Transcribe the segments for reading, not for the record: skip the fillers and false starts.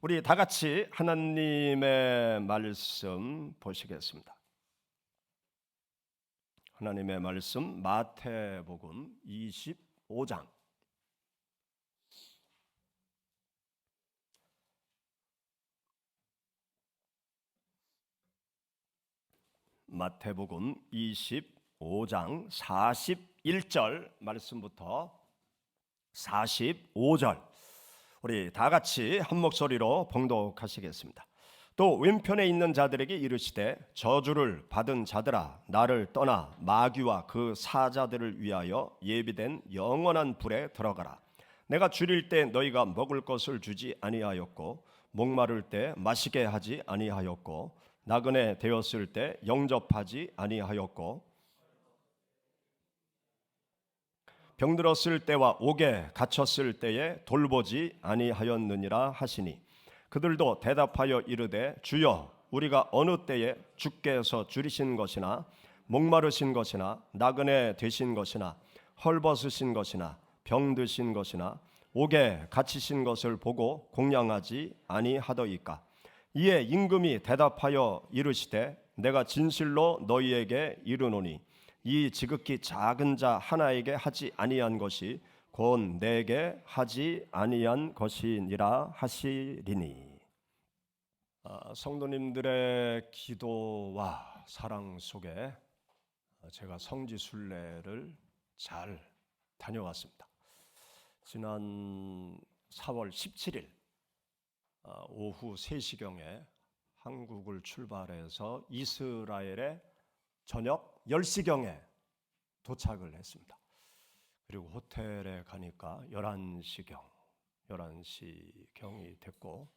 우리 다 같이 하나님의 말씀 보시겠습니다. 하나님의 말씀 마태복음 25장 마태복음 25장 41절 말씀부터 45절 우리 다 같이 한 목소리로 봉독하시겠습니다. 또 왼편에 있는 자들에게 이르시되 저주를 받은 자들아 나를 떠나 마귀와 그 사자들을 위하여 예비된 영원한 불에 들어가라. 내가 줄일 때 너희가 먹을 것을 주지 아니하였고 목마를 때 마시게 하지 아니하였고 나그네 되었을 때 영접하지 아니하였고 병들었을 때와 옥에 갇혔을 때에 돌보지 아니하였느니라 하시니 그들도 대답하여 이르되 주여 우리가 어느 때에 주께서 줄이신 것이나 목마르신 것이나 나그네 되신 것이나 헐벗으신 것이나 병드신 것이나 옥에 갇히신 것을 보고 공양하지 아니하더이까. 이에 임금이 대답하여 이르시되 내가 진실로 너희에게 이르노니 이 지극히 작은 자 하나에게 하지 아니한 것이 곧 내게 하지 아니한 것이니라 하시리니. 성도님들의 기도와 사랑 속에 제가 성지순례를 잘 다녀왔습니다. 지난 4월 17일 오후 3시경에 한국을 출발해서 이스라엘에 저녁 10시경에 도착을 했습니다. 그리고 호텔에 가니까 11시경이 됐고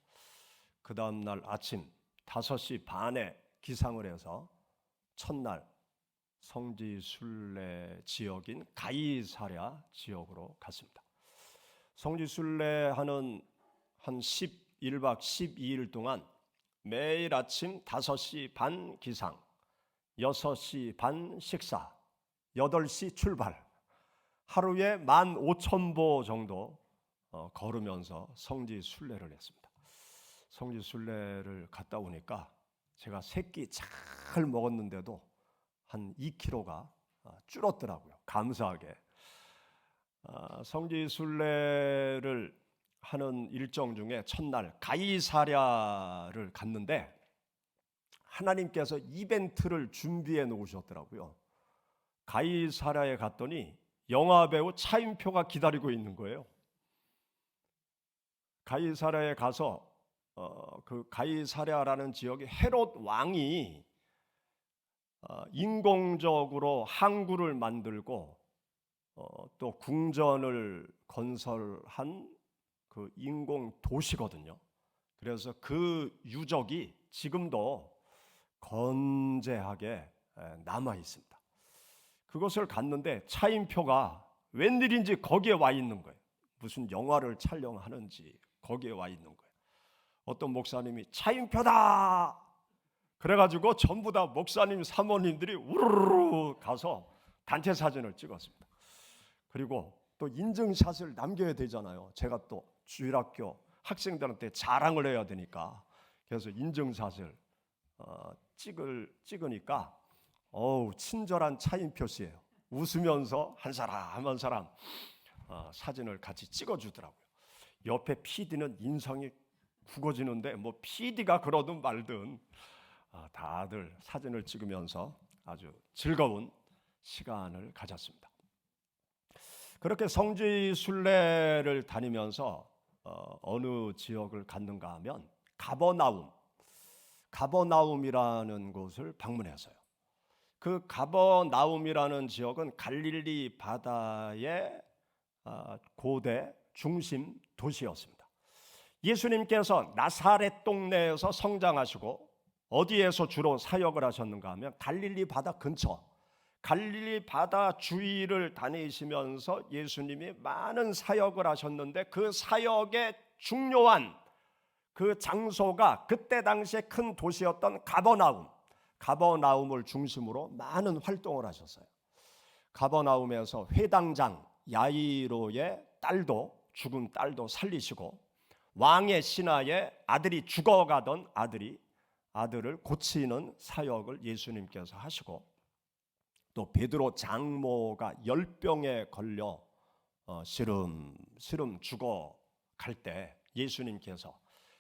그 다음날 아침 5시 반에 기상을 해서 첫날 성지순례 지역인 가이사랴 지역으로 갔습니다. 성지순례하는 한 1박 12일 동안 매일 아침 5시 반 기상 6시 반 식사, 8시 출발, 하루에 15,000보 정도 걸으면서 성지순례를 했습니다. 성지순례를 갔다 오니까 제가 새끼 잘 먹었는데도 한 2kg가 줄었더라고요. 감사하게. 성지순례를 하는 일정 중에 첫날 가이사랴를 갔는데 하나님께서 이벤트를 준비해 놓으셨더라고요. 가이사랴에 갔더니 영화배우 차인표가 기다리고 있는 거예요. 가이사랴에 가서 그 가이사랴라는 지역에 헤롯 왕이 인공적으로 항구를 만들고 또 궁전을 건설한 그 인공 도시거든요. 그래서 그 유적이 지금도 건재하게 남아 있습니다. 그것을 갔는데 차인표가 웬일인지 거기에 와 있는 거예요. 무슨 영화를 촬영하는지 거기에 와 있는 거예요. 어떤 목사님이 차인표다 그래가지고 전부 다 목사님 사모님들이 우르르 가서 단체 사진을 찍었습니다. 그리고 또 인증샷을 남겨야 되잖아요. 제가 또 주일학교 학생들한테 자랑을 해야 되니까 그래서 인증샷을 찍으니까 친절한 차인표 씨예요. 웃으면서 한 사람 사진을 같이 찍어주더라고요. 옆에 PD는 인상이 굽어지는데 뭐 PD가 그러든 말든 다들 사진을 찍으면서 아주 즐거운 시간을 가졌습니다. 그렇게 성지순례를 다니면서 어느 지역을 갔는가 하면 가버나움이라는 곳을 방문했어요. 그 가버나움이라는 지역은 갈릴리 바다의 고대 중심 도시였습니다. 예수님께서 나사렛 동네에서 성장하시고 어디에서 주로 사역을 하셨는가 하면 갈릴리 바다 근처, 갈릴리 바다 주위를 다니시면서 예수님이 많은 사역을 하셨는데 그 사역의 중요한 그 장소가 그때 당시에 큰 도시였던 가버나움을 중심으로 많은 활동을 하셨어요. 가버나움에서 회당장 야이로의 죽은 딸도 살리시고 왕의 신하의 아들이 죽어가던 아들을 고치는 사역을 예수님께서 하시고, 또 베드로 장모가 열병에 걸려 시름 죽어갈 때 예수님께서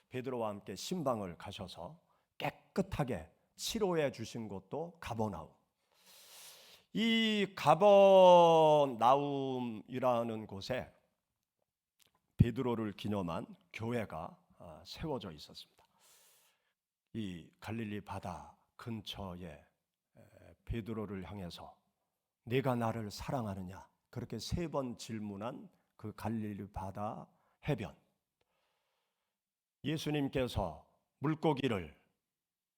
베드로와 함께 신방을 가셔서 깨끗하게 치료해 주신 곳도 가버나움. 이 가버나움이라는 곳에 베드로를 기념한 교회가 세워져 있었습니다. 이 갈릴리 바다 근처에 베드로를 향해서 네가 나를 사랑하느냐, 그렇게 3번 질문한 그 갈릴리 바다 해변, 예수님께서 물고기를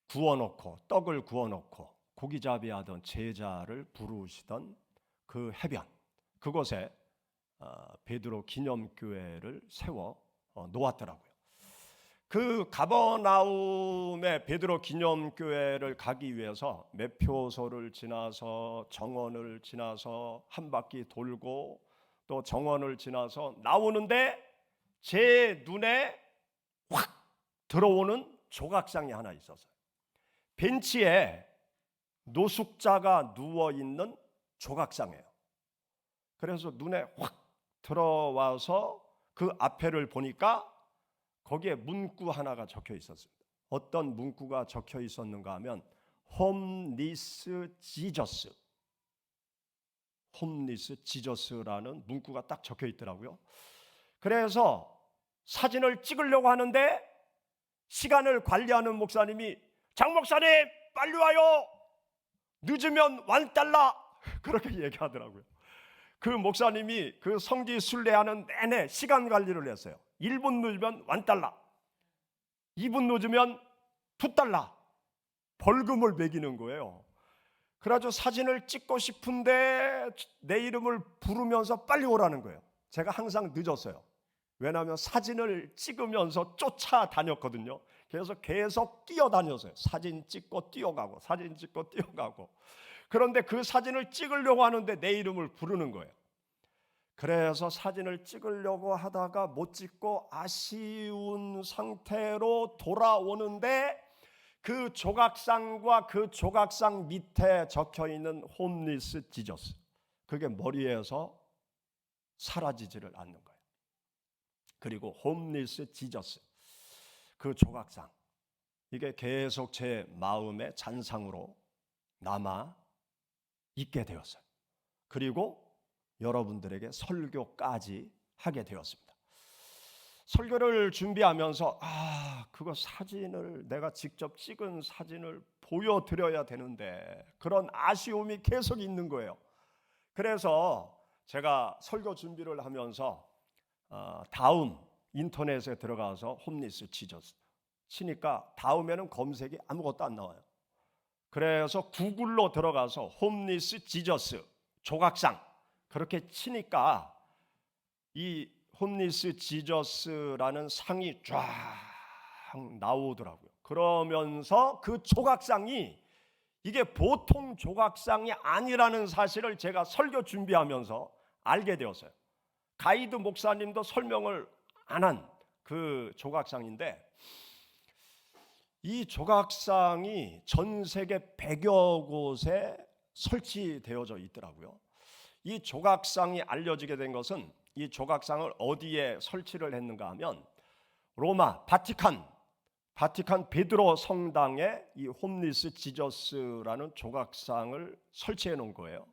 구워놓고 떡을 구워놓고 고기잡이 하던 제자를 부르시던 그 해변, 그곳에 베드로 기념교회를 세워 놓았더라고요. 그 가버나움의 베드로 기념교회를 가기 위해서 매표소를 지나서 정원을 지나서 한 바퀴 돌고 또 정원을 지나서 나오는데 제 눈에 확 들어오는 조각상이 하나 있었어요. 벤치에 노숙자가 누워있는 조각상이에요. 그래서 눈에 확 들어와서 그 앞에를 보니까 거기에 문구 하나가 적혀 있었습니다. 어떤 문구가 적혀 있었는가 하면 홈리스 지저스, 홈리스 지저스라는 문구가 딱 적혀 있더라고요. 그래서 사진을 찍으려고 하는데 시간을 관리하는 목사님이 장 목사님 빨리 와요, 늦으면 $1 그렇게 얘기하더라고요. 그 목사님이 그 성지 순례하는 내내 시간 관리를 했어요. 1분 늦으면 $1, 2분 늦으면 $2 벌금을 매기는 거예요. 그래가지고 사진을 찍고 싶은데 내 이름을 부르면서 빨리 오라는 거예요. 제가 항상 늦었어요. 왜냐하면 사진을 찍으면서 쫓아다녔거든요. 그래서 계속 뛰어다녔어요. 사진 찍고 뛰어가고 사진 찍고 뛰어가고. 그런데 그 사진을 찍으려고 하는데 내 이름을 부르는 거예요. 그래서 사진을 찍으려고 하다가 못 찍고 아쉬운 상태로 돌아오는데 그 조각상과 그 조각상 밑에 적혀있는 홈리스 지저스, 그게 머리에서 사라지지를 않는 거예요. 그리고 홈리스 지저스, 그 조각상, 이게 계속 제 마음의 잔상으로 남아 있게 되었어요. 그리고 여러분들에게 설교까지 하게 되었습니다. 설교를 준비하면서 그거 사진을, 내가 직접 찍은 사진을 보여드려야 되는데 그런 아쉬움이 계속 있는 거예요. 그래서 제가 설교 준비를 하면서 다음 인터넷에 들어가서 홈리스 지저스 치니까 다음에는 검색이 아무것도 안 나와요. 그래서 구글로 들어가서 홈리스 지저스 조각상 그렇게 치니까 이 홈리스 지저스라는 상이 쫙 나오더라고요. 그러면서 그 조각상이 이게 보통 조각상이 아니라는 사실을 제가 설교 준비하면서 알게 되었어요. 가이드 목사님도 설명을 안 한 그 조각상인데, 이 조각상이 전 세계 100여 곳에 설치되어져 있더라고요. 이 조각상이 알려지게 된 것은 이 조각상을 어디에 설치를 했는가 하면 로마 바티칸 베드로 성당에 이 홈리스 지저스라는 조각상을 설치해 놓은 거예요.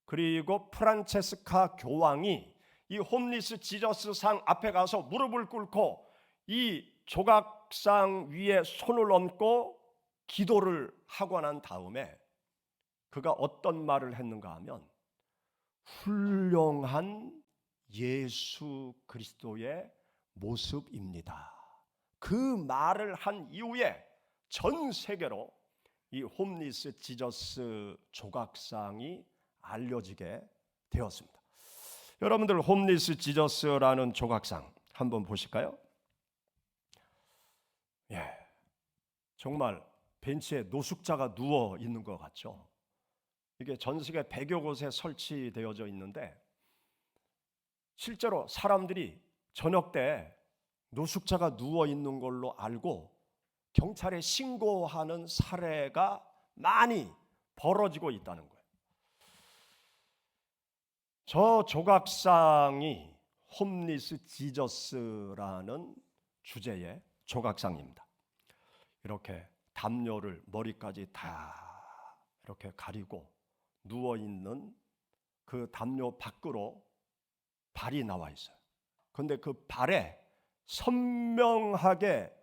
그리고 프란체스카 교황이 이 홈리스 지저스 상 앞에 가서 무릎을 꿇고 이 조각상 위에 손을 얹고 기도를 하고 난 다음에 그가 어떤 말을 했는가 하면 훌륭한 예수 그리스도의 모습입니다. 그 말을 한 이후에 전 세계로 이 홈리스 지저스 조각상이 알려지게 되었습니다. 여러분들 홈리스 지저스라는 조각상 한번 보실까요? 정말 벤치에 노숙자가 누워 있는 것 같죠. 이게 전 세계 100여 곳에 설치되어져 있는데 실제로 사람들이 저녁 때 노숙자가 누워 있는 걸로 알고 경찰에 신고하는 사례가 많이 벌어지고 있다는 거예요. 저 조각상이 홈리스 지저스라는 주제의 조각상입니다. 이렇게 담요를 머리까지 다 이렇게 가리고 누워 있는 그 담요 밖으로 발이 나와 있어요. 그런데 그 발에 선명하게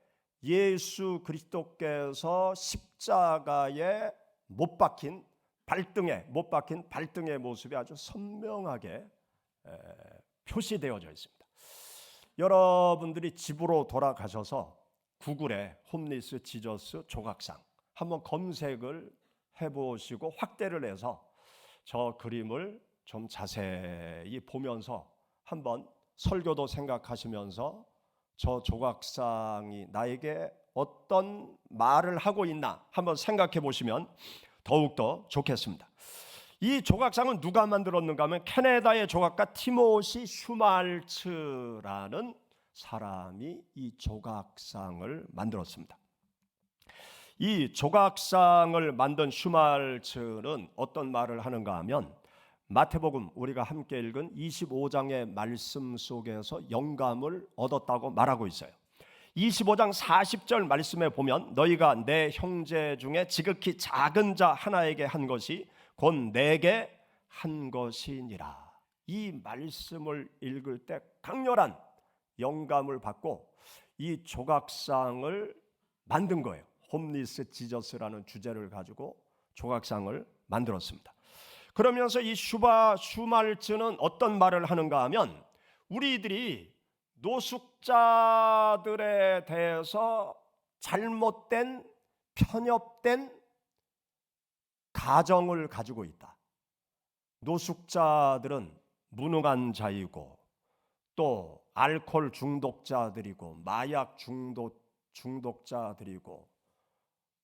예수 그리스도께서 십자가에 못 박힌 발등의 모습이 아주 선명하게 표시되어져 있습니다. 여러분들이 집으로 돌아가셔서 구글에 홈리스 지저스 조각상 한번 검색을 해보시고 확대를 해서 저 그림을 좀 자세히 보면서 한번 설교도 생각하시면서 저 조각상이 나에게 어떤 말을 하고 있나 한번 생각해 보시면 더욱더 좋겠습니다. 이 조각상은 누가 만들었는가 하면 캐나다의 조각가 티모시 슈말츠라는 사람이 이 조각상을 만들었습니다. 이 조각상을 만든 슈말츠는 어떤 말을 하는가 하면 마태복음 우리가 함께 읽은 25장의 말씀 속에서 영감을 얻었다고 말하고 있어요. 25장 40절 말씀에 보면 너희가 내 형제 중에 지극히 작은 자 하나에게 한 것이 곧 내게 한 것이니라. 이 말씀을 읽을 때 강렬한 영감을 받고 이 조각상을 만든 거예요. 홈리스 지저스라는 주제를 가지고 조각상을 만들었습니다. 그러면서 이 슈말츠는 어떤 말을 하는가 하면 우리들이 노숙자들에 대해서 잘못된 편협된 가정을 가지고 있다. 노숙자들은 무능한 자이고 또 알코올 중독자들이고 마약 중독자들이고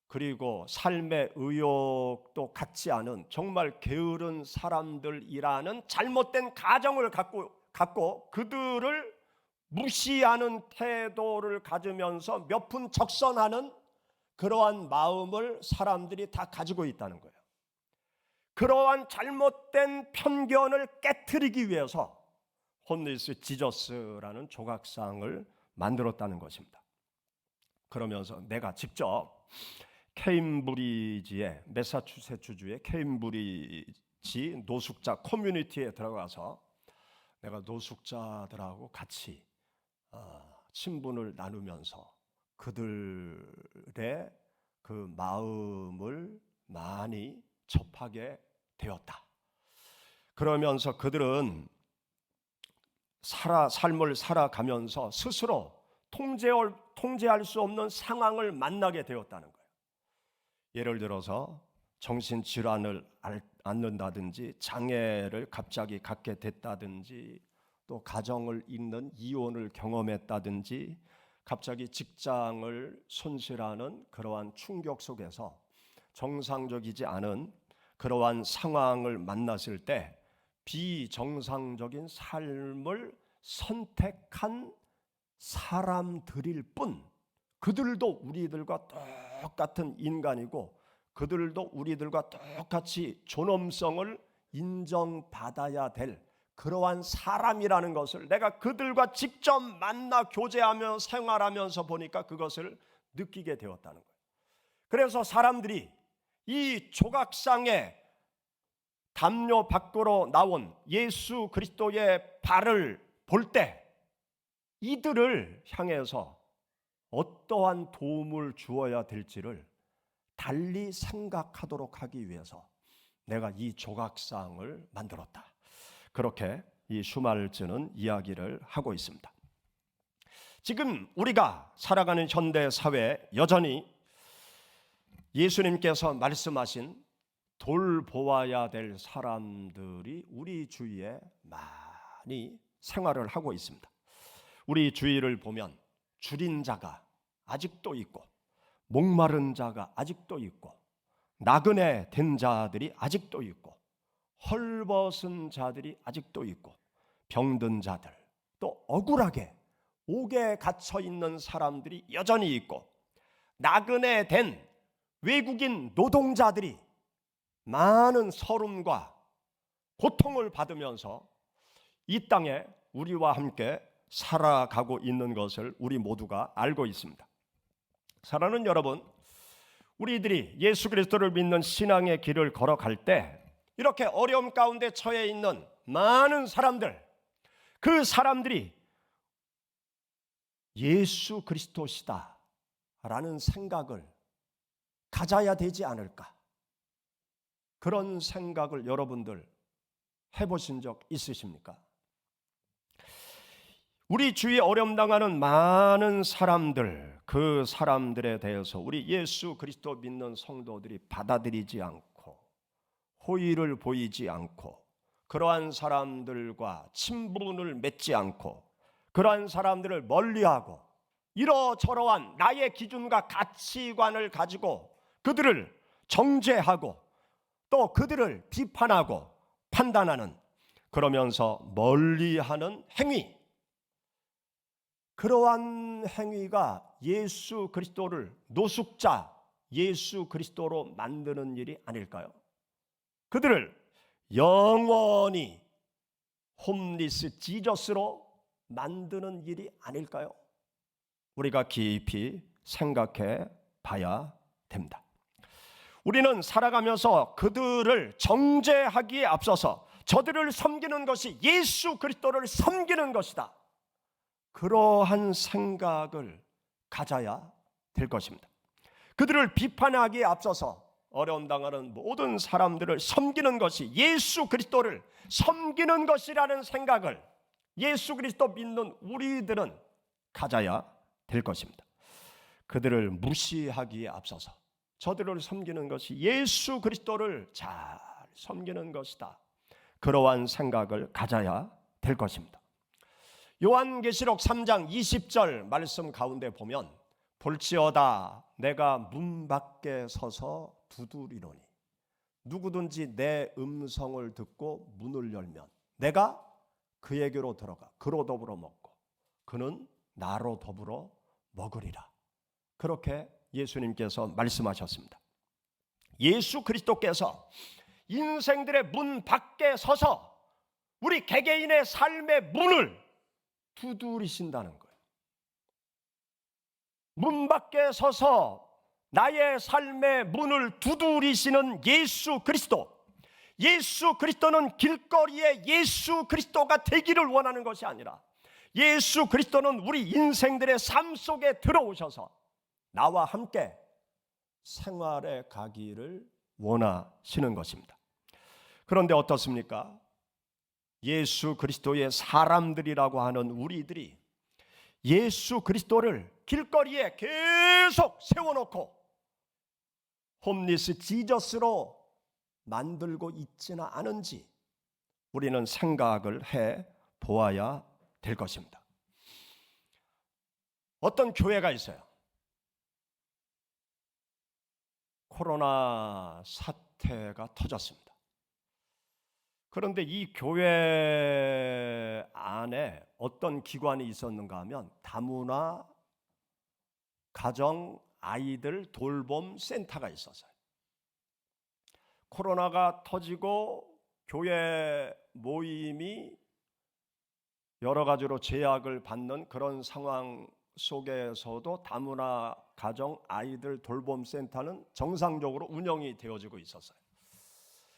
그리고 삶의 의욕도 같지 않은 정말 게으른 사람들이라는 잘못된 가정을 갖고 그들을 무시하는 태도를 가지면서 몇 푼 적선하는 그러한 마음을 사람들이 다 가지고 있다는 거예요. 그러한 잘못된 편견을 깨트리기 위해서 홈리스 지저스라는 조각상을 만들었다는 것입니다. 그러면서 내가 직접 케임브리지의 매사추세츠주의 케임브리지 노숙자 커뮤니티에 들어가서 내가 노숙자들하고 같이 친분을 나누면서 그들의 그 마음을 많이 접하게 되었다. 그러면서 그들은 삶을 살아가면서 스스로 통제할 수 없는 상황을 만나게 되었다는 거예요. 예를 들어서 정신질환을 앓는다든지 장애를 갑자기 갖게 됐다든지 또 가정을 잇는 이혼을 경험했다든지 갑자기 직장을 손실하는 그러한 충격 속에서 정상적이지 않은 그러한 상황을 만났을 때 비정상적인 삶을 선택한 사람들일 뿐 그들도 우리들과 똑같은 인간이고 그들도 우리들과 똑같이 존엄성을 인정받아야 될 그러한 사람이라는 것을 내가 그들과 직접 만나 교제하며 생활하면서 보니까 그것을 느끼게 되었다는 거예요. 그래서 사람들이 이 조각상의 담요 밖으로 나온 예수 그리스도의 발을 볼 때 이들을 향해서 어떠한 도움을 주어야 될지를 달리 생각하도록 하기 위해서 내가 이 조각상을 만들었다. 그렇게 이 슈말츠는 이야기를 하고 있습니다. 지금 우리가 살아가는 현대 사회에 여전히 예수님께서 말씀하신 돌보아야 될 사람들이 우리 주위에 많이 생활을 하고 있습니다. 우리 주위를 보면 줄인 자가 아직도 있고 목마른 자가 아직도 있고 나그네 된 자들이 아직도 있고 헐벗은 자들이 아직도 있고 병든 자들 또 억울하게 옥에 갇혀 있는 사람들이 여전히 있고, 나그네 된 외국인 노동자들이 많은 서름과 고통을 받으면서 이 땅에 우리와 함께 살아가고 있는 것을 우리 모두가 알고 있습니다. 사랑하는 여러분, 우리들이 예수 그리스도를 믿는 신앙의 길을 걸어갈 때 이렇게 어려움 가운데 처해 있는 많은 사람들, 그 사람들이 예수 그리스도시다 라는 생각을 가져야 되지 않을까? 그런 생각을 여러분들 해보신 적 있으십니까? 우리 주위에 어려움 당하는 많은 사람들, 그 사람들에 대해서 우리 예수 그리스도 믿는 성도들이 받아들이지 않고 호의를 보이지 않고, 그러한 사람들과 친분을 맺지 않고, 그러한 사람들을 멀리하고, 이러저러한 나의 기준과 가치관을 가지고 그들을 정죄하고 또 그들을 비판하고 판단하는, 그러면서 멀리하는 행위, 그러한 행위가 예수 그리스도를 노숙자 예수 그리스도로 만드는 일이 아닐까요? 그들을 영원히 홈리스 지저스로 만드는 일이 아닐까요? 우리가 깊이 생각해 봐야 됩니다. 우리는 살아가면서 그들을 정죄하기에 앞서서 저들을 섬기는 것이 예수 그리스도를 섬기는 것이다, 그러한 생각을 가져야 될 것입니다. 그들을 비판하기에 앞서서 어려움 당하는 모든 사람들을 섬기는 것이 예수 그리스도를 섬기는 것이라는 생각을 예수 그리스도 믿는 우리들은 가져야 될 것입니다. 그들을 무시하기에 앞서서 저들을 섬기는 것이 예수 그리스도를 잘 섬기는 것이다, 그러한 생각을 가져야 될 것입니다. 요한계시록 3장 20절 말씀 가운데 보면, 볼지어다 내가 문 밖에 서서 두드리노니 누구든지 내 음성을 듣고 문을 열면 내가 그에게로 들어가 그로 더불어 먹고 그는 나로 더불어 먹으리라, 그렇게 예수님께서 말씀하셨습니다. 예수 그리스도께서 인생들의 문 밖에 서서 우리 개개인의 삶의 문을 두드리신다는 거예요. 문 밖에 서서 나의 삶의 문을 두드리시는 예수 그리스도, 예수 그리스도는 길거리에 예수 그리스도가 되기를 원하는 것이 아니라 예수 그리스도는 우리 인생들의 삶 속에 들어오셔서 나와 함께 생활해 가기를 원하시는 것입니다. 그런데 어떻습니까? 예수 그리스도의 사람들이라고 하는 우리들이 예수 그리스도를 길거리에 계속 세워놓고 홈리스 지저스로 만들고 있지는 않은지 우리는 생각을 해 보아야 될 것입니다. 어떤 교회가 있어요. 코로나 사태가 터졌습니다. 그런데 이 교회 안에 어떤 기관이 있었는가 하면 다문화 가정 아이들 돌봄 센터가 있었어요. 코로나가 터지고 교회 모임이 여러 가지로 제약을 받는 그런 상황 속에서도 다문화 가정 아이들 돌봄 센터는 정상적으로 운영이 되어지고 있었어요.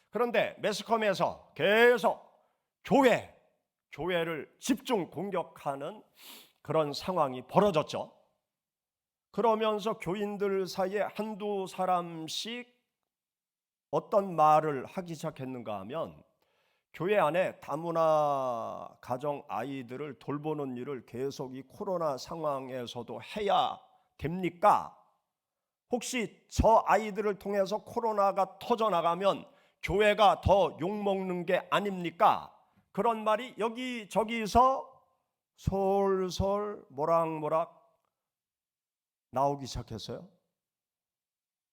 그런데 매스컴에서 계속 교회를 집중 공격하는 그런 상황이 벌어졌죠. 그러면서 교인들 사이에 한두 사람씩 어떤 말을 하기 시작했는가 하면, 교회 안에 다문화 가정 아이들을 돌보는 일을 계속 이 코로나 상황에서도 해야 됩니까? 혹시 저 아이들을 통해서 코로나가 터져나가면 교회가 더 욕먹는 게 아닙니까? 그런 말이 여기저기서 솔솔 모락모락 나오기 시작했어요.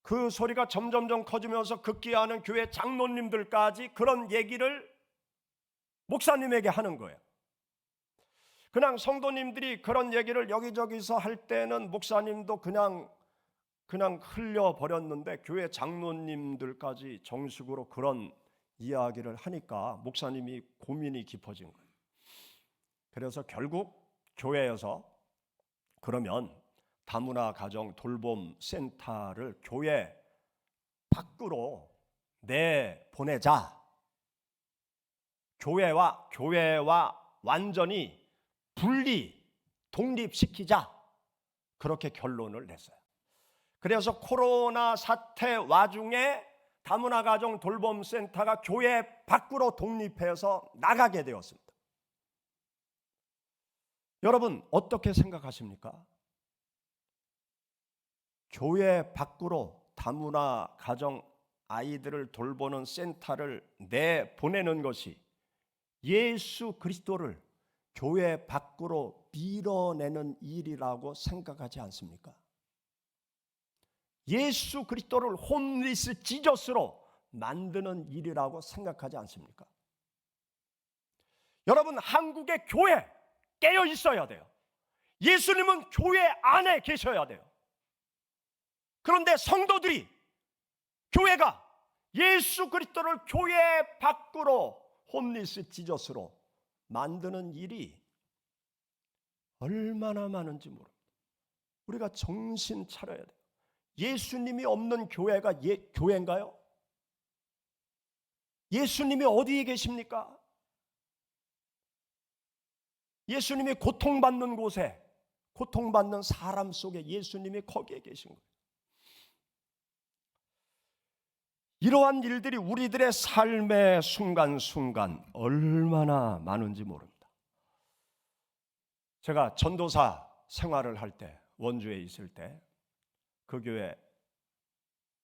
그 소리가 점점점 커지면서 극기하는 교회 장로님들까지 그런 얘기를 목사님에게 하는 거예요. 그냥 성도님들이 그런 얘기를 여기저기서 할 때는 목사님도 그냥 흘려버렸는데 교회 장로님들까지 정식으로 그런 이야기를 하니까 목사님이 고민이 깊어진 거예요. 그래서 결국 교회에서 그러면 다문화 가정 돌봄 센터를 교회 밖으로 내보내자. 교회와 완전히 독립시키자. 그렇게 결론을 냈어요. 그래서 코로나 사태 와중에 다문화 가정 돌봄 센터가 교회 밖으로 독립해서 나가게 되었습니다. 여러분 어떻게 생각하십니까? 교회 밖으로 다문화 가정 아이들을 돌보는 센터를 내보내는 것이 예수 그리스도를 교회 밖으로 밀어내는 일이라고 생각하지 않습니까? 예수 그리스도를 홈리스 지저스로 만드는 일이라고 생각하지 않습니까? 여러분 한국의 교회 깨어 있어야 돼요. 예수님은 교회 안에 계셔야 돼요. 그런데 성도들이 교회가 예수 그리스도를 교회 밖으로 홈리스 지저스로 만드는 일이 얼마나 많은지 모릅니다. 우리가 정신 차려야 돼요. 예수님이 없는 교회가 교회인가요? 예수님이 어디에 계십니까? 예수님이 고통받는 곳에, 고통받는 사람 속에 예수님이 거기에 계신 거예요. 이러한 일들이 우리들의 삶의 순간순간 얼마나 많은지 모릅니다. 제가 전도사 생활을 할 때, 원주에 있을 때 그 교회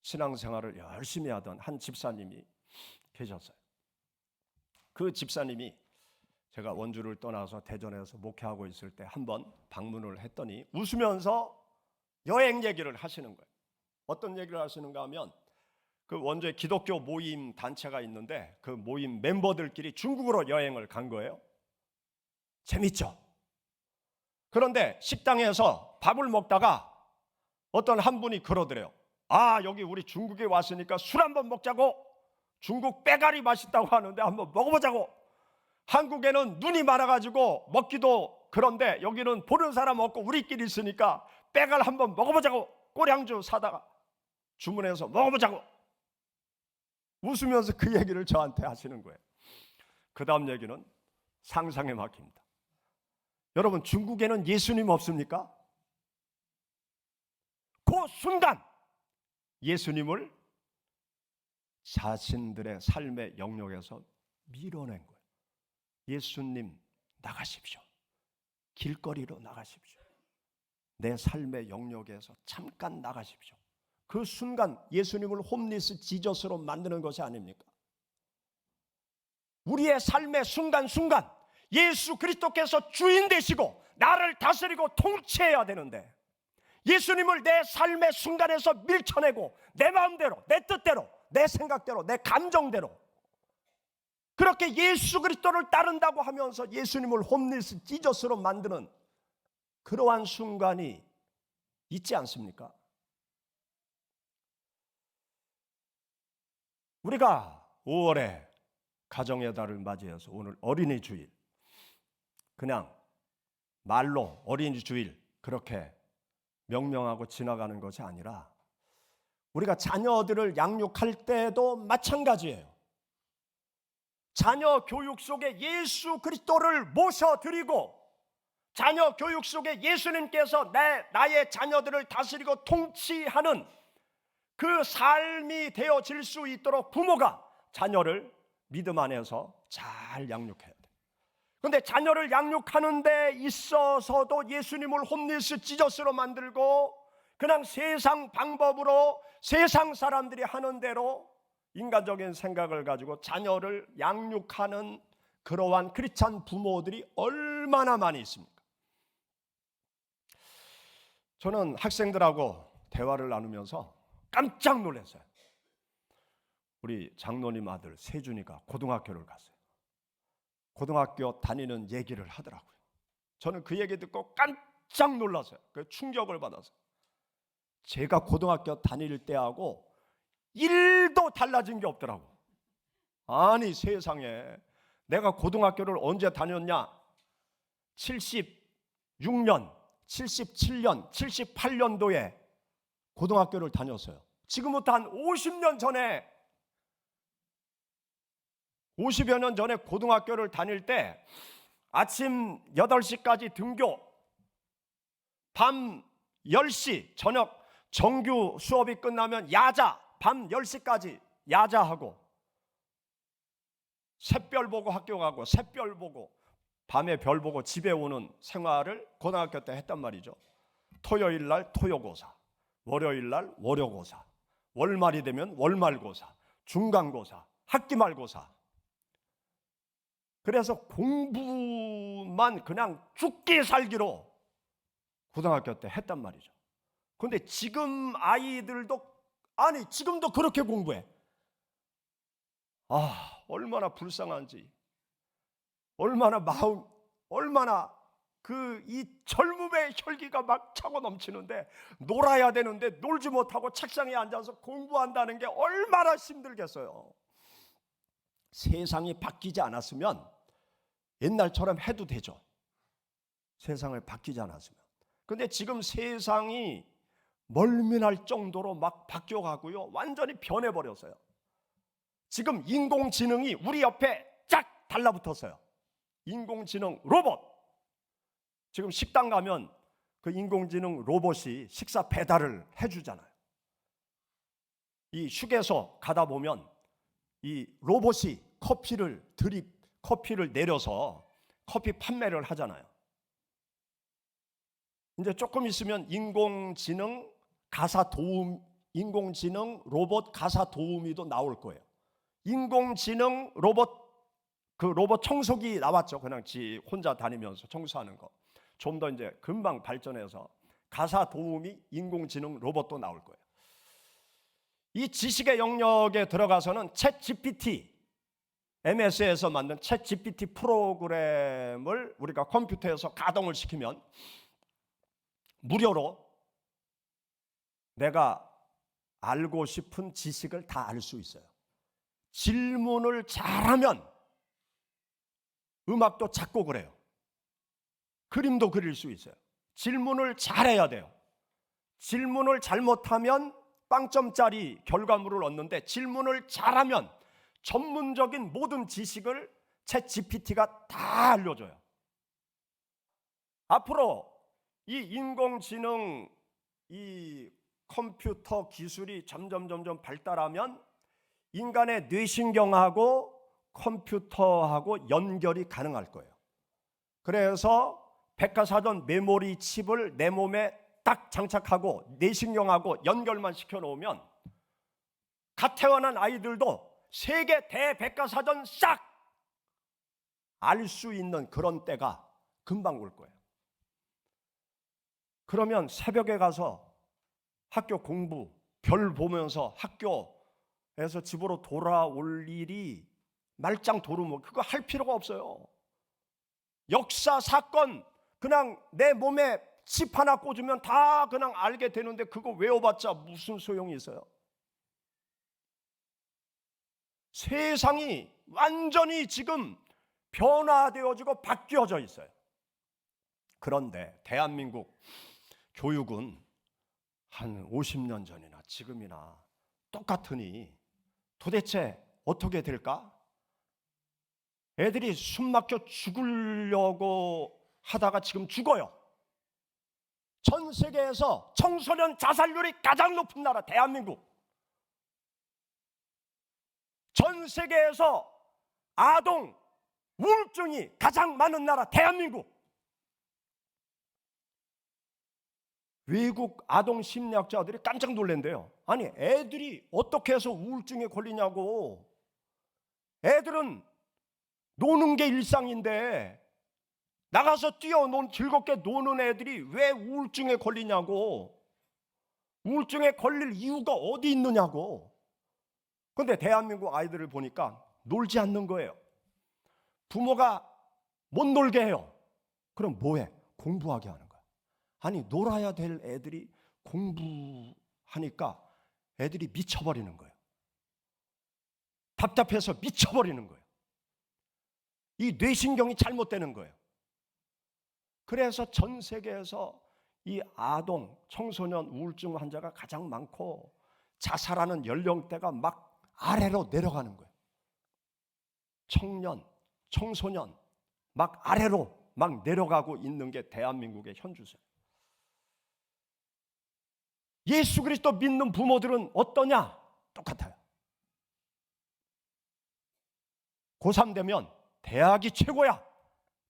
신앙생활을 열심히 하던 한 집사님이 계셨어요. 그 집사님이 제가 원주를 떠나서 대전에서 목회하고 있을 때 한번 방문을 했더니 웃으면서 여행 얘기를 하시는 거예요. 어떤 얘기를 하시는가 하면 그 원주에 기독교 모임 단체가 있는데 그 모임 멤버들끼리 중국으로 여행을 간 거예요. 재밌죠? 그런데 식당에서 밥을 먹다가 어떤 한 분이 그러더래요. 아, 여기 우리 중국에 왔으니까 술 한번 먹자고. 중국 빼가리 맛있다고 하는데 한번 먹어보자고. 한국에는 눈이 많아가지고 먹기도 그런데 여기는 보는 사람 없고 우리끼리 있으니까 빼갈 한번 먹어보자고. 꼬량주 사다가 주문해서 먹어보자고. 웃으면서 그 얘기를 저한테 하시는 거예요. 그 다음 얘기는 상상에 막힙니다. 여러분 중국에는 예수님 없습니까? 그 순간 예수님을 자신들의 삶의 영역에서 밀어낸 거예요. 예수님 나가십시오. 길거리로 나가십시오. 내 삶의 영역에서 잠깐 나가십시오. 그 순간 예수님을 홈리스 지저스로 만드는 것이 아닙니까? 우리의 삶의 순간순간 예수 그리스도께서 주인 되시고 나를 다스리고 통치해야 되는데 예수님을 내 삶의 순간에서 밀쳐내고 내 마음대로, 내 뜻대로, 내 생각대로, 내 감정대로 그렇게 예수 그리스도를 따른다고 하면서 예수님을 홈리스 지저스로 만드는 그러한 순간이 있지 않습니까? 우리가 5월에 가정의 달을 맞이해서 오늘 어린이 주일, 그냥 말로 어린이 주일 그렇게 명명하고 지나가는 것이 아니라 우리가 자녀들을 양육할 때도 마찬가지예요. 자녀 교육 속에 예수 그리스도를 모셔드리고 자녀 교육 속에 예수님께서 나의 자녀들을 다스리고 통치하는 그 삶이 되어질 수 있도록 부모가 자녀를 믿음 안에서 잘 양육해야 돼요. 그런데 자녀를 양육하는 데 있어서도 예수님을 홈리스 지저스로 만들고 그냥 세상 방법으로 세상 사람들이 하는 대로 인간적인 생각을 가지고 자녀를 양육하는 그러한 크리스찬 부모들이 얼마나 많이 있습니까? 저는 학생들하고 대화를 나누면서 깜짝 놀랐어요. 우리 장로님 아들 세준이가 고등학교를 갔어요. 고등학교 다니는 얘기를 하더라고요. 저는 그 얘기 듣고 깜짝 놀랐어요. 그 충격을 받아서. 제가 고등학교 다닐 때하고 1도 달라진 게 없더라고. 아니 세상에, 내가 고등학교를 언제 다녔냐? 76년, 77년, 78년도에 고등학교를 다녔어요. 지금부터 한 50년 전에, 50여 년 전에 고등학교를 다닐 때 아침 8시까지 등교, 밤 10시 저녁 정규 수업이 끝나면 야자, 밤 10시까지 야자하고, 샛별 보고 학교 가고 샛별 보고 밤에 별 보고 집에 오는 생활을 고등학교 때 했단 말이죠. 토요일 날 토요고사, 월요일 날 월요고사, 월말이 되면 월말고사, 중간고사, 학기말고사. 그래서 공부만 그냥 죽기 살기로 고등학교 때 했단 말이죠. 그런데 지금 아이들도, 아니 지금도 그렇게 공부해. 얼마나 불쌍한지, 얼마나 이 젊음의 혈기가 막 차고 넘치는데, 놀아야 되는데 놀지 못하고 책상에 앉아서 공부한다는 게 얼마나 힘들겠어요. 세상이 바뀌지 않았으면 옛날처럼 해도 되죠. 세상을 바뀌지 않았으면. 근데 지금 세상이 멀미날 정도로 막 바뀌어가고요, 완전히 변해버렸어요. 지금 인공지능이 우리 옆에 쫙 달라붙었어요. 인공지능 로봇. 지금 식당 가면 그 인공지능 로봇이 식사 배달을 해주잖아요. 이 휴게소 가다 보면 이 로봇이 커피를 내려서 커피 판매를 하잖아요. 이제 조금 있으면 인공지능 로봇 가사 도우미도 나올 거예요. 인공지능 로봇 청소기 나왔죠. 그냥 지 혼자 다니면서 청소하는 거. 좀 더 이제 금방 발전해서 가사 도우미 인공지능 로봇도 나올 거예요. 이 지식의 영역에 들어가서는 챗 GPT, MS에서 만든 챗 GPT 프로그램을 우리가 컴퓨터에서 가동을 시키면 무료로 내가 알고 싶은 지식을 다 알 수 있어요. 질문을 잘하면 음악도 작곡을 해요. 그림도 그릴 수 있어요. 질문을 잘해야 돼요. 질문을 잘못하면 빵점짜리 결과물을 얻는데, 질문을 잘하면 전문적인 모든 지식을 챗 GPT가 다 알려줘요. 앞으로 이 인공지능, 이 컴퓨터 기술이 점점 발달하면 인간의 뇌신경하고 컴퓨터하고 연결이 가능할 거예요. 그래서 백과사전 메모리 칩을 내 몸에 딱 장착하고 뇌신경하고 연결만 시켜놓으면 갓 태어난 아이들도 세계 대백과사전 싹 알 수 있는 그런 때가 금방 올 거예요. 그러면 새벽에 가서 학교 공부, 별 보면서 학교에서 집으로 돌아올 일이 말짱 도루묵, 그거 할 필요가 없어요. 역사, 사건 그냥 내 몸에 칩 하나 꽂으면 다 그냥 알게 되는데, 그거 외워봤자 무슨 소용이 있어요? 세상이 완전히 지금 변화되어지고 바뀌어져 있어요. 그런데 대한민국 교육은 한 50년 전이나 지금이나 똑같으니 도대체 어떻게 될까? 애들이 숨 막혀 죽으려고 하다가 지금 죽어요. 전 세계에서 청소년 자살률이 가장 높은 나라 대한민국. 전 세계에서 아동 우울증이 가장 많은 나라 대한민국. 외국 아동 심리학자들이 깜짝 놀란대요. 아니 애들이 어떻게 해서 우울증에 걸리냐고. 애들은 노는 게 일상인데, 나가서 즐겁게 노는 애들이 왜 우울증에 걸리냐고. 우울증에 걸릴 이유가 어디 있느냐고. 그런데 대한민국 아이들을 보니까 놀지 않는 거예요. 부모가 못 놀게 해요. 그럼 뭐해? 공부하게 하는 거야. 아니, 놀아야 될 애들이 공부하니까 애들이 미쳐버리는 거예요. 답답해서 미쳐버리는 거예요. 이 뇌신경이 잘못되는 거예요. 그래서 전 세계에서 이 아동, 청소년 우울증 환자가 가장 많고 자살하는 연령대가 막 아래로 내려가는 거예요. 청년, 청소년 막 아래로 막 내려가고 있는 게 대한민국의 현주소예요. 예수 그리스도 믿는 부모들은 어떠냐? 똑같아요. 고3 되면 대학이 최고야.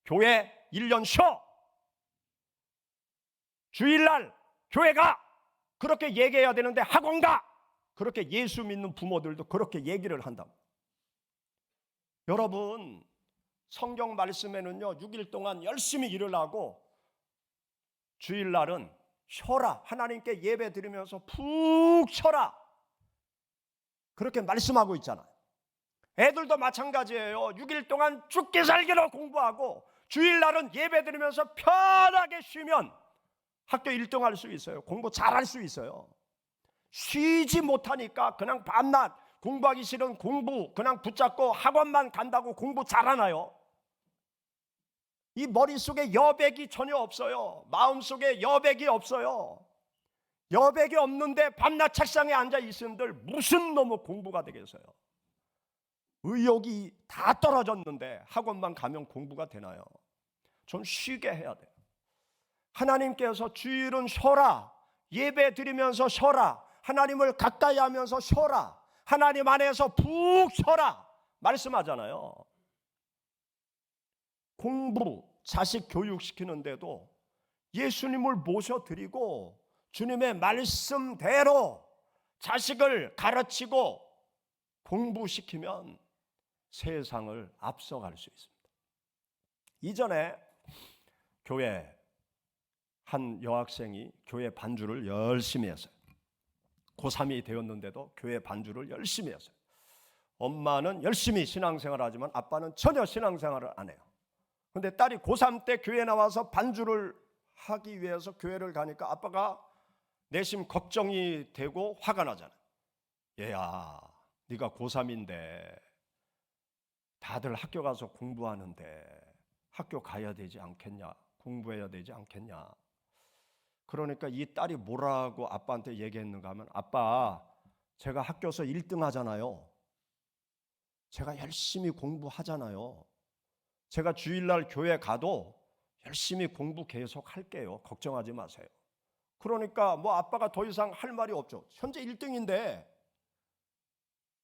교회 1년 쉬어. 주일날 교회 가. 그렇게 얘기해야 되는데 학원 가. 그렇게 예수 믿는 부모들도 그렇게 얘기를 한다고. 여러분, 성경 말씀에는요, 6일 동안 열심히 일을 하고 주일날은 쉬어라. 하나님께 예배 드리면서 푹 쉬어라. 그렇게 말씀하고 있잖아요. 애들도 마찬가지예요. 6일 동안 죽기 살기로 공부하고 주일날은 예배 드리면서 편하게 쉬면 학교 1등 할 수 있어요. 공부 잘할 수 있어요. 쉬지 못하니까 그냥 밤낮 공부하기 싫은 공부 그냥 붙잡고 학원만 간다고 공부 잘하나요? 이 머릿속에 여백이 전혀 없어요. 마음속에 여백이 없어요. 여백이 없는데 밤낮 책상에 앉아 있음들 무슨 놈의 공부가 되겠어요? 의욕이 다 떨어졌는데 학원만 가면 공부가 되나요? 좀 쉬게 해야 돼요. 하나님께서 주일은 쉬어라. 예배 드리면서 쉬어라. 하나님을 가까이 하면서 쉬어라. 하나님 안에서 푹 쉬어라 말씀하잖아요. 공부, 자식 교육시키는데도 예수님을 모셔드리고 주님의 말씀대로 자식을 가르치고 공부시키면 세상을 앞서갈 수 있습니다. 이전에 교회 한 여학생이 교회 반주를 열심히 했어요. 고3이 되었는데도 교회 반주를 열심히 했어요. 엄마는 열심히 신앙생활을 하지만 아빠는 전혀 신앙생활을 안 해요. 근데 딸이 고3 때 교회 나와서 반주를 하기 위해서 교회를 가니까 아빠가 내심 걱정이 되고 화가 나잖아요. 얘야, 네가 고3인데 다들 학교 가서 공부하는데 학교 가야 되지 않겠냐? 공부해야 되지 않겠냐? 그러니까 이 딸이 뭐라고 아빠한테 얘기했는가 하면, 아빠, 제가 학교에서 1등 하잖아요. 제가 열심히 공부하잖아요. 제가 주일날 교회 가도 열심히 공부 계속 할게요. 걱정하지 마세요. 그러니까 뭐 아빠가 더 이상 할 말이 없죠. 현재 1등인데.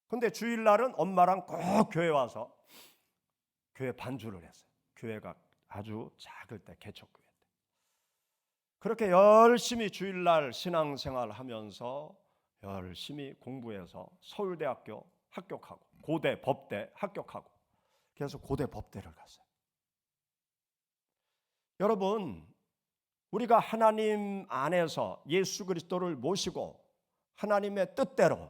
근데 주일날은 엄마랑 꼭 교회 와서 교회 반주를 했어요. 교회가 아주 작을 때, 개척교회 때. 그렇게 열심히 주일날 신앙생활 하면서 열심히 공부해서 서울대학교 합격하고 고대 법대 합격하고 그래서 고대 법대를 갔어요. 여러분, 우리가 하나님 안에서 예수 그리스도를 모시고 하나님의 뜻대로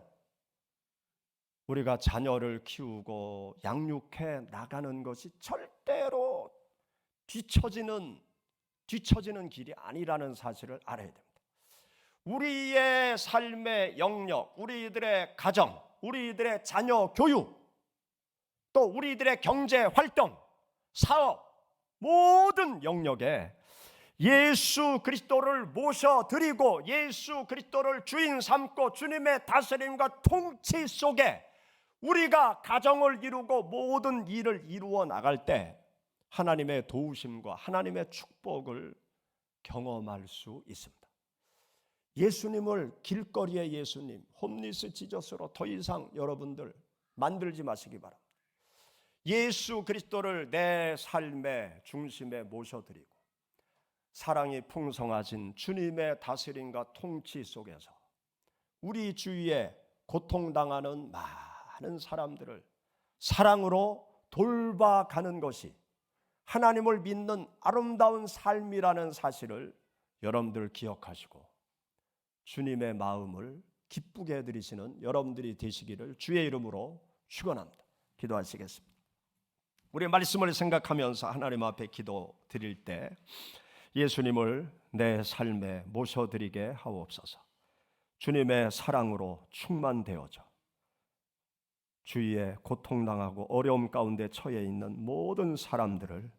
우리가 자녀를 키우고 양육해 나가는 것이 절대로 뒤처지는 길이 아니라는 사실을 알아야 됩니다. 우리의 삶의 영역, 우리들의 가정, 우리들의 자녀 교육, 또 우리들의 경제 활동, 사업, 모든 영역에 예수 그리스도를 모셔드리고 예수 그리스도를 주인 삼고 주님의 다스림과 통치 속에 우리가 가정을 이루고 모든 일을 이루어 나갈 때 하나님의 도우심과 하나님의 축복을 경험할 수 있습니다. 예수님을 길거리의 예수님, 홈리스 지저스로 더 이상 여러분들 만들지 마시기 바랍니다. 예수 그리스도를 내 삶의 중심에 모셔드리고 사랑이 풍성하신 주님의 다스림과 통치 속에서 우리 주위에 고통당하는 많은 사람들을 사랑으로 돌봐가는 것이 하나님을 믿는 아름다운 삶이라는 사실을 여러분들 기억하시고 주님의 마음을 기쁘게 해드리시는 여러분들이 되시기를 주의 이름으로 축원합니다. 기도하시겠습니다. 우리 말씀을 생각하면서 하나님 앞에 기도 드릴 때 예수님을 내 삶에 모셔드리게 하옵소서. 주님의 사랑으로 충만되어져 주위에 고통당하고 어려움 가운데 처해 있는 모든 사람들을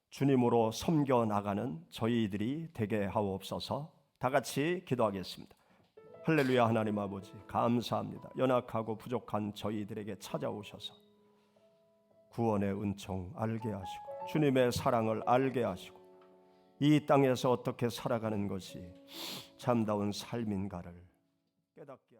주님으로 섬겨 나가는 저희들이 되게 하옵소서. 다 같이 기도하겠습니다. 할렐루야. 하나님 아버지 감사합니다. 연약하고 부족한 저희들에게 찾아오셔서 구원의 은총 알게 하시고 주님의 사랑을 알게 하시고 이 땅에서 어떻게 살아가는 것이 참다운 삶인가를 깨닫게